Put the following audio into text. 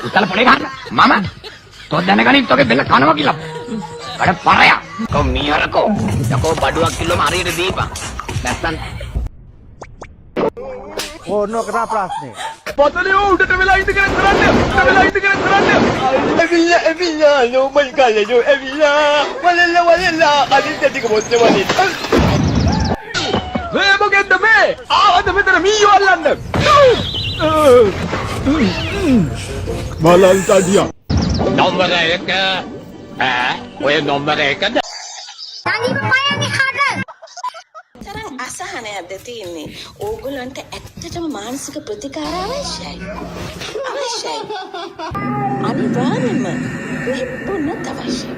උත්තල පොලේ ගන්න. මම තෝ දැනගනින් තෝගේ බෙල්ල කනවා කියලා. අර පරයා. කො මීහරකෝ. යකෝ බඩුවක් කිල්ලම හරියට දීපන්. නැත්තම් ඕනෝ කරා ප්‍රශ්නේ. පතලිය උඩට වෙලා ඉඳගෙන කරන්න. උඩට වෙලා ඉඳගෙන කරන්න. එවිලා නෝමල් කාලේ එවිලා වලලා අනිත් ටික මොස්සේ වලින්. මේ මොකෙන්ද මේ? ආවද මෙතන මීයෝ අල්ලන්න. බලල් තඩියා. නම්බර 1 ඔය නම්බර 1ද? තරම් අසහනයක්ද තියෙන්නේ. ඕගොල්ලන්ට ඇත්තටම මානසික ප්‍රතිකාර අවශ්‍යයි. අනිවාර්යයෙන්ම බොන්නත් අවශ්‍යයි.